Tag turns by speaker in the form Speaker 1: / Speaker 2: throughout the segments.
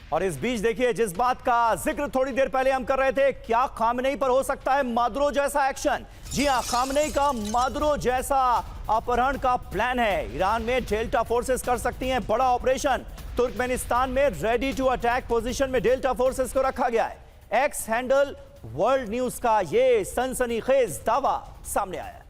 Speaker 1: और इस बीच देखिए, जिस बात का जिक्र थोड़ी देर पहले हम कर रहे थे, क्या खामनेई पर हो सकता है मादुरो जैसा एक्शन? जी हां, खामनेई का मादुरो जैसा अपहरण का प्लान है। ईरान में डेल्टा फोर्सेस कर सकती हैं बड़ा ऑपरेशन। तुर्कमेनिस्तान में रेडी टू अटैक पोजीशन में डेल्टा फोर्सेस को रखा गया है। एक्स हैंडल वर्ल्ड न्यूज का यह सनसनीखेज दावा सामने आया है।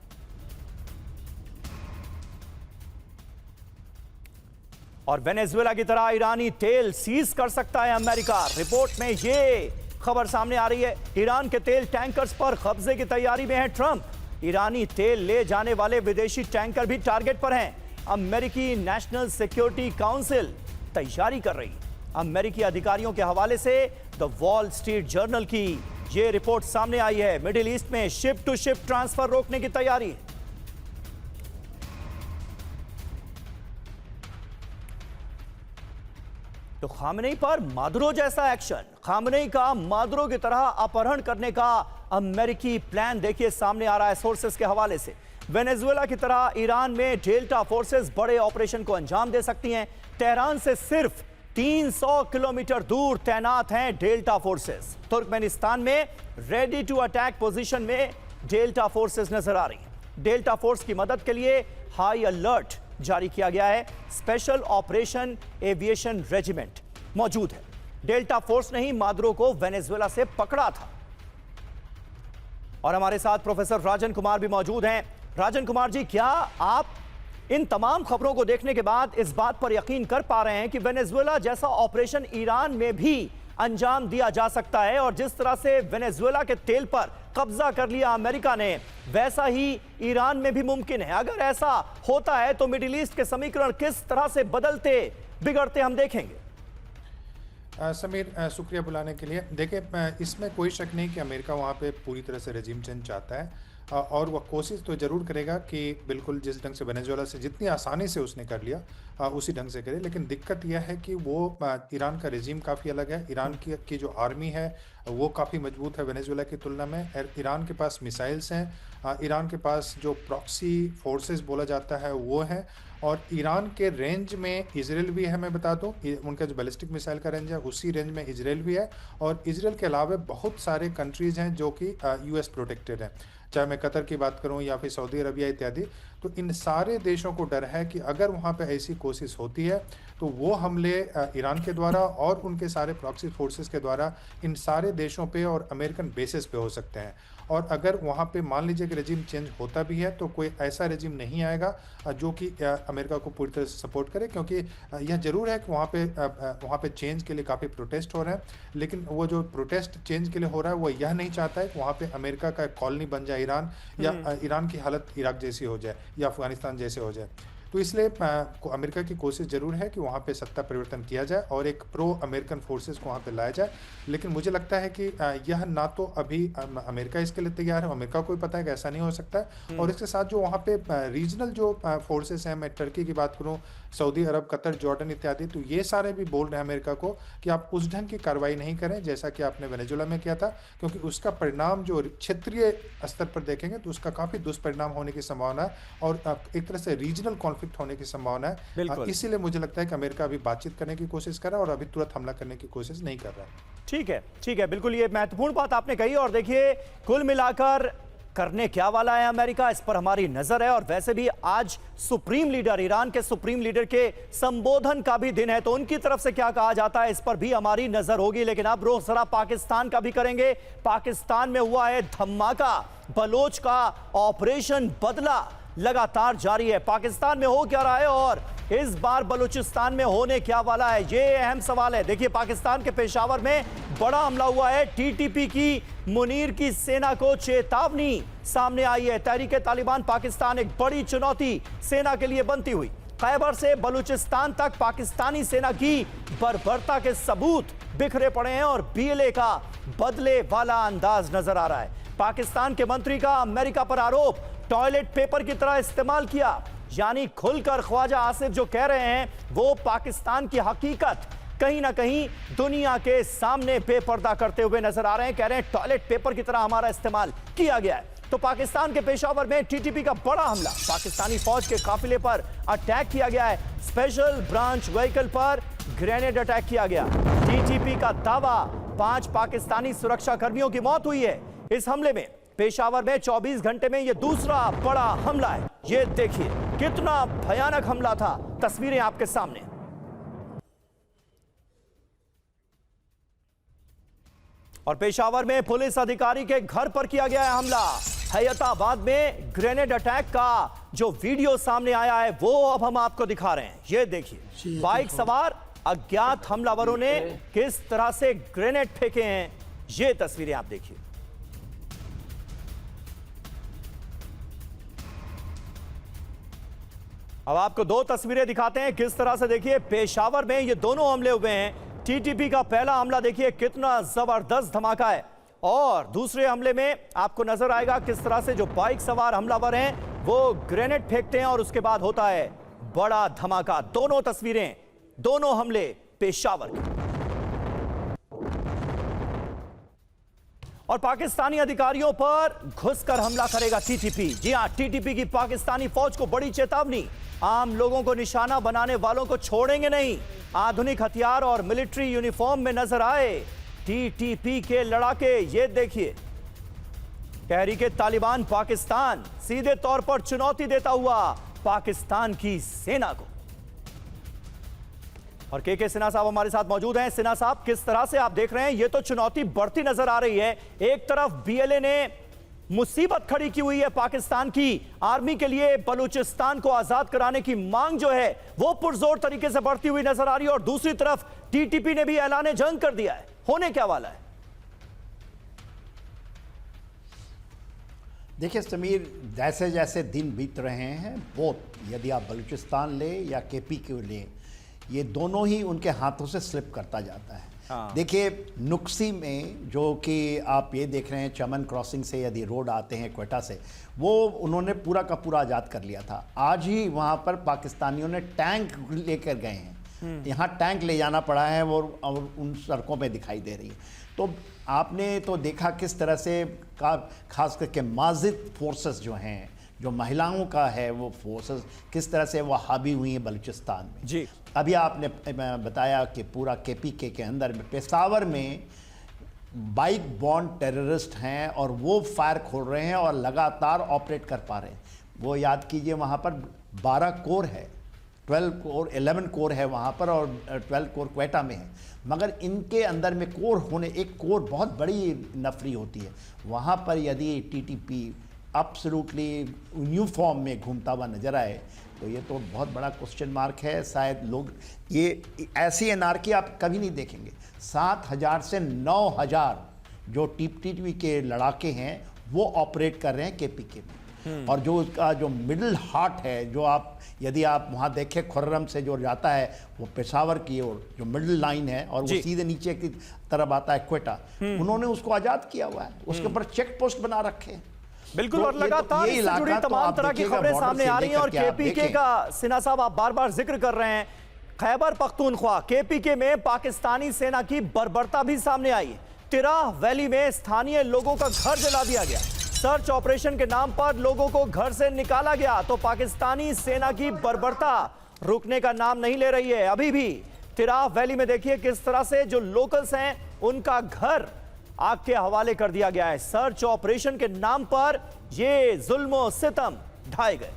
Speaker 1: और वेनेजुएला की तरह ईरानी तेल सीज कर सकता है अमेरिका। रिपोर्ट में यह खबर सामने आ रही है। ईरान के तेल टैंकर्स पर कब्जे की तैयारी में है ट्रंप। ईरानी तेल ले जाने वाले विदेशी टैंकर भी टारगेट पर हैं। अमेरिकी नेशनल सिक्योरिटी काउंसिल तैयारी कर रही। अमेरिकी अधिकारियों के हवाले से द वॉल स्ट्रीट जर्नल की यह रिपोर्ट सामने आई है। मिडिल ईस्ट में शिप टू शिप ट्रांसफर रोकने की तैयारी। तो खामनेई पर मादुरो जैसा एक्शन, खामनेई का मादुरो की तरह अपहरण करने का अमेरिकी प्लान देखिए सामने आ रहा है सोर्सेस के हवाले से। वेनेजुएला की तरह ईरान में डेल्टा फोर्सेस बड़े ऑपरेशन को अंजाम दे सकती हैं। तेहरान से सिर्फ 300 किलोमीटर दूर तैनात हैं डेल्टा फोर्सेस। तुर्कमेनिस्तान में रेडी टू अटैक पोजीशन में डेल्टा फोर्सेस नजर आ रही हैं। डेल्टा फोर्स की मदद के लिए हाई अलर्ट जारी किया गया है। स्पेशल ऑपरेशन एविएशन रेजिमेंट मौजूद है। डेल्टा फोर्स ने ही मादुरो को वेनेजुएला से पकड़ा था। और हमारे साथ प्रोफेसर राजन कुमार भी मौजूद हैं। राजन कुमार जी, क्या आप इन तमाम खबरों को देखने के बाद इस बात पर यकीन कर पा रहे हैं कि वेनेजुएला जैसा ऑपरेशन ईरान में भी अंजाम दिया जा सकता है, और जिस तरह से वेनेजुएला के तेल पर कब्जा कर लिया अमेरिका ने, वैसा ही ईरान में भी मुमकिन है? अगर ऐसा होता है तो मिडिल ईस्ट के समीकरण किस तरह से बदलते बिगड़ते हम देखेंगे?
Speaker 2: समीर, शुक्रिया बुलाने के लिए। देखिए, इसमें कोई शक नहीं कि अमेरिका वहाँ पे पूरी तरह से रेजिम चेंज चाहता है, और वह कोशिश तो ज़रूर करेगा कि बिल्कुल जिस ढंग से वेनेजुएला से जितनी आसानी से उसने कर लिया उसी ढंग से करे। लेकिन दिक्कत यह है कि वो ईरान का रेजिम काफ़ी अलग है। ईरान की जो आर्मी है वो काफ़ी मजबूत है वेनेजुएला की तुलना में। ईरान के पास मिसाइल्स हैं, ईरान के पास जो प्रॉक्सी फोर्सेस बोला जाता है वो है, और ईरान के रेंज में इजराइल भी है। मैं बता दूं, उनका जो बैलिस्टिक मिसाइल का रेंज है उसी रेंज में इजराइल भी है, और इजराइल के अलावा बहुत सारे कंट्रीज़ हैं जो कि यूएस प्रोटेक्टेड हैं, चाहे मैं कतर की बात करूं या फिर सऊदी अरबिया इत्यादि। तो इन सारे देशों को डर है कि अगर वहां पे ऐसी कोशिश होती है तो वो हमले ईरान के द्वारा और उनके सारे प्रॉक्सी फोर्सेस के द्वारा इन सारे देशों पे और अमेरिकन बेसिस पे हो सकते हैं। और अगर वहाँ पे मान लीजिए कि रेजिम चेंज होता भी है तो कोई ऐसा रेजिम नहीं आएगा जो कि अमेरिका को पूरी तरह से सपोर्ट करे, क्योंकि यह जरूर है कि वहाँ पे चेंज के लिए काफ़ी प्रोटेस्ट हो रहे हैं, लेकिन वो जो प्रोटेस्ट चेंज के लिए हो रहा है वो यह नहीं चाहता है कि वहाँ पे अमेरिका का एक कॉलोनी बन जाए ईरान, या ईरान की हालत इराक जैसी हो जाए या अफगानिस्तान जैसे हो जाए। तो इसलिए अमेरिका की कोशिश जरूर है कि वहाँ पे सत्ता परिवर्तन किया जाए और एक प्रो अमेरिकन फोर्सेस को वहाँ पे लाया जाए। लेकिन मुझे लगता है कि यह ना तो अभी अमेरिका इसके लिए तैयार है, अमेरिका को भी पता है कि ऐसा नहीं हो सकता है। और इसके साथ जो वहाँ पे रीजनल जो फोर्सेस हैं, मैं टर्की की बात करूँ, सऊदी अरब, कतर, जॉर्डन इत्यादि, तो ये सारे भी बोल रहे हैं अमेरिका को कि आप उस ढंग की कार्रवाई नहीं करें जैसा कि आपने वेनेजुएला में किया था, क्योंकि उसका परिणाम जो क्षेत्रीय स्तर पर देखेंगे तो उसका काफ़ी दुष्परिणाम होने की संभावना है और एक तरह से रीजनल कॉन्फ्लिक्ट होने की संभावना है। इसीलिए मुझे लगता है कि अमेरिका अभी बातचीत करने की कोशिश कर रहा है और अभी तुरंत हमला करने की कोशिश नहीं कर रहा है।
Speaker 1: ठीक है, बिल्कुल ये महत्वपूर्ण बात आपने कही। और देखिए, कुल मिलाकर करने क्या वाला है अमेरिका, इस पर हमारी नजर है। और वैसे भी आज सुप्रीम लीडर, ईरान के सुप्रीम लीडर के संबोधन का भी दिन है, तो उनकी तरफ से क्या कहा जाता है इस पर भी हमारी नजर होगी। लेकिन अब रुख जरा पाकिस्तान का भी करेंगे। पाकिस्तान में हुआ है धमाका, बलोच का ऑपरेशन बदला लगातार जारी है। पाकिस्तान में हो क्या रहा है और इस बार बलूचिस्तान में होने क्या वाला है, ये अहम सवाल है। देखिए, पाकिस्तान के पेशावर में बड़ा हमला हुआ है। टीटीपी की मुनीर की सेना को चेतावनी सामने आई है। तहरीक-ए-तालिबान पाकिस्तान एक बड़ी चुनौती सेना के लिए बनती हुई। खैबर से बलूचिस्तान तक पाकिस्तानी सेना की बर्बरता के सबूत बिखरे पड़े हैं और बीएलए का बदले वाला अंदाज नजर आ रहा है। पाकिस्तान के मंत्री का अमेरिका पर आरोप, टॉयलेट पेपर की तरह इस्तेमाल किया। यानी खुलकर ख्वाजा आसिफ जो कह रहे हैं वो पाकिस्तान की हकीकत कहीं ना कहीं दुनिया के सामने बेपर्दा करते हुए नजर आ रहे हैं। कह रहे हैं टॉयलेट पेपर की तरह हमारा इस्तेमाल किया गया है। तो पाकिस्तान के पेशावर में टीटीपी का बड़ा हमला, पाकिस्तानी फौज के काफिले पर अटैक किया गया है। स्पेशल ब्रांच व्हीकल पर ग्रेनेड अटैक किया गया। टीटीपी का दावा 5 पाकिस्तानी सुरक्षा कर्मियों की मौत हुई है इस हमले में। पेशावर में 24 घंटे में यह दूसरा बड़ा हमला है। ये देखिए कितना भयानक हमला था, तस्वीरें आपके सामने। और पेशावर में पुलिस अधिकारी के घर पर किया गया है हमला। हैयताबाद में ग्रेनेड अटैक का जो वीडियो सामने आया है वो अब हम आपको दिखा रहे हैं। ये देखिए बाइक सवार अज्ञात हमलावरों ने किस तरह से ग्रेनेड फेंके हैं, ये तस्वीरें आप देखिए। अब आपको दो तस्वीरें दिखाते हैं किस तरह से। देखिए पेशावर में ये दोनों हमले हुए हैं। टीटीपी का पहला हमला देखिए कितना जबरदस्त धमाका है, और दूसरे हमले में आपको नजर आएगा किस तरह से जो बाइक सवार हमलावर हैं वो ग्रेनेड फेंकते हैं और उसके बाद होता है बड़ा धमाका। दोनों तस्वीरें, दोनों हमले पेशावर के। और पाकिस्तानी अधिकारियों पर घुसकर हमला करेगा टीटीपी। जी हां, टीटीपी की पाकिस्तानी फौज को बड़ी चेतावनी। आम लोगों को निशाना बनाने वालों को छोड़ेंगे नहीं। आधुनिक हथियार और मिलिट्री यूनिफॉर्म में नजर आए टीटीपी के लड़ाके। ये देखिए तहरीके तालिबान पाकिस्तान सीधे तौर पर चुनौती देता हुआ पाकिस्तान की सेना को। और के सिन्हा साहब हमारे साथ मौजूद हैं। सिन्हा साहब, किस तरह से आप देख रहे हैं, ये तो चुनौती बढ़ती नजर आ रही है। एक तरफ बीएलए ने मुसीबत खड़ी की हुई है पाकिस्तान की आर्मी के लिए, बलूचिस्तान को आजाद कराने की मांग जो है वो पुरजोर तरीके से बढ़ती हुई नजर आ रही है, और दूसरी तरफ टीटीपी ने भी ऐलान जंग कर दिया है। होने क्या वाला है?
Speaker 3: देखिए समीर, जैसे जैसे दिन बीत रहे हैं, बहुत यदि आप बलूचिस्तान ले या केपी के ले, ये दोनों ही उनके हाथों से स्लिप करता जाता है। देखिए नुक्सी में जो कि आप ये देख रहे हैं, चमन क्रॉसिंग से यदि रोड आते हैं क्वेटा से, वो उन्होंने पूरा का पूरा आज़ाद कर लिया था। आज ही वहाँ पर पाकिस्तानियों ने टैंक लेकर गए हैं। यहाँ टैंक ले जाना पड़ा है और उन सड़कों पे दिखाई दे रही है। तो आपने तो देखा किस तरह से खास करके माजिद फोर्सेस जो हैं, जो महिलाओं का है वो फोर्सेस किस तरह से वो हावी हुई हैं बलूचिस्तान में।
Speaker 1: जी
Speaker 3: अभी आपने बताया कि पूरा केपीके के अंदर में पेशावर में बाइक बॉर्न टेररिस्ट हैं और वो फायर खोल रहे हैं और लगातार ऑपरेट कर पा रहे हैं। वो याद कीजिए वहाँ पर 12 कोर है, 12 कोर 11 कोर है वहाँ पर, और 12 कोर क्वेटा में है। मगर इनके अंदर में कोर होने, एक कोर बहुत बड़ी नफरी होती है। वहाँ पर यदि टीटीपी एब्सोल्युटली यूनिफॉर्म में घूमता हुआ नजर आए तो ये तो बहुत बड़ा क्वेश्चन मार्क है। शायद लोग ये ऐसी एनार्की आप कभी नहीं देखेंगे। 7,000 से 9,000 जो टीटीपी के लड़ाके हैं वो ऑपरेट कर रहे हैं केपीके में। और जो उसका जो मिडिल हार्ट है, जो आप यदि आप वहाँ देखें, खुर्रम से जो जाता है वो पेशावर की ओर जो मिडिल लाइन है, और वो सीधे नीचे की तरफ आता है क्वेटा, उन्होंने उसको आज़ाद किया हुआ है। उसके ऊपर चेक पोस्ट बना रखे हैं।
Speaker 1: बिल्कुल। और लगातार इससे जुड़ी तमाम तरह की खबरें सामने आ रही हैं। और केपीके का सिन्हा साहब आप बार बार जिक्र कर रहे हैं, खैबर पख्तूनख्वा केपीके में पाकिस्तानी सेना की बर्बरता भी सामने आई। तिराह वैली में स्थानीय लोगों का घर जला दिया गया। सर्च ऑपरेशन के नाम पर लोगों को घर से निकाला गया। तो पाकिस्तानी सेना की बर्बरता रुकने का नाम नहीं ले रही है। अभी भी तिराह वैली में देखिए किस तरह से जो लोकल्स हैं उनका घर आग के हवाले कर दिया गया है। सर्च ऑपरेशन के नाम पर ये जुल्म और सितम ढाए गए।